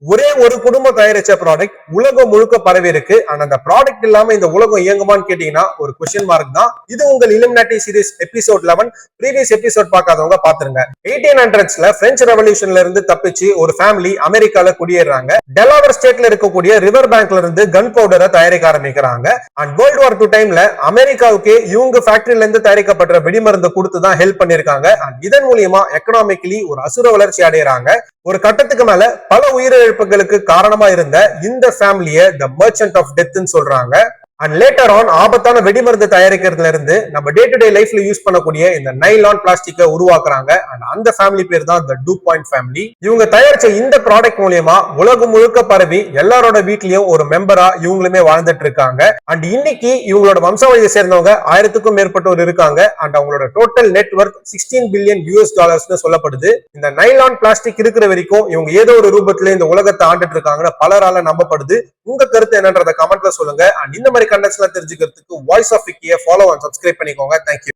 ஒரே ஒரு குடும்பம் தயாரிச்ச ப்ராடக்ட் உலகம் முழுக்க பரவி இருக்கு. ஆனா அந்த ப்ராடக்ட் இல்லாம இந்த உலகம் இயங்குமான்னு கேட்டீங்கன்னா ஒரு கொஸ்டின் மார்க் தான். இது உங்கள் Illuminati series episode 11. Previous episode பார்க்காதவங்க பாத்துருங்க. 1800ஸ்ல பிரெஞ்சு ரெவல்யூஷன்ல இருந்து தப்பிச்சு ஒரு ஃபேமிலி அமெரிக்கால குடியேறாங்க. டெலாவர் ஸ்டேட்ல இருக்கக்கூடிய ரிவர் பேங்க்ல இருந்து கன் பவுடரை தயாரிக்க ஆரம்பிக்கிறாங்க. அண்ட் வேர்ல்ட் வார் 2 டைம்ல அமெரிக்காவுக்கு இவங்க ஃபேக்டரியில இருந்து தயாரிக்கப்பட்ட வெடிமருந்து கொடுத்து தான் ஹெல்ப் பண்ணிருக்காங்க. அண்ட் இதன் மூலியமா எக்கனாமிக்கலி ஒரு அசுர வளர்ச்சி அடைகிறாங்க. ஒரு கட்டத்துக்கு மேல பல உயிரிழப்புகளுக்கு காரணமா இருந்த இந்த ஃபேமிலியை த மர்ச்சன்ட் ஆஃப் டெத்னு சொல்றாங்க. அண்ட் லேட்டர் ஆன் ஆபத்தான வெடிமருந்து தயாரிக்கிறதுல இருந்து நம்ம டே டு டே லைஃப்ல யூஸ் பண்ணக்கூடிய இந்த நைலான் பிளாஸ்டிக்கை உருவாக்குறாங்க. அண்ட் அந்த ஃபேமிலி பேர் தான் த டூபாயிண்ட் ஃபேமிலி. இவங்க தயாரிச்ச இந்த ப்ராடக்ட் மூலியமா உலகம் முழுக்க பரவி எல்லாரோட வீட்லயும் ஒரு மெம்பரா இவங்களுமே வாழ்ந்துட்டு இருக்காங்க. அண்ட் இன்னைக்கு இவங்களோட வம்சாவளியை சேர்ந்தவங்க 1000க்கும் மேற்பட்டோர் இருக்காங்க. அண்ட் அவங்களோட டோட்டல் நெட்வொர்க் $16 பில்லியன் சொல்லப்படுது. இந்த நைலான் பிளாஸ்டிக் இருக்கிற வரைக்கும் இவங்க ஏதோ ஒரு ரூபத்துல இந்த உலகத்தை ஆண்டுட்டு இருக்காங்கன்னு பலரால நம்பப்படுது. உங்க கருத்து என்னன்றத கமெண்ட்ல சொல்லுங்க. அண்ட் இந்த மாதிரி கண்டென்ட்ஸ்லாம் தெரிஞ்சுக்கிறதுக்கு வாய்ஸ் ஆஃப் விக்கியை ஃபாலோ அண்ட் சப்ஸ்கிரைப் பண்ணிக்கோங்க. தேங்க்யூ.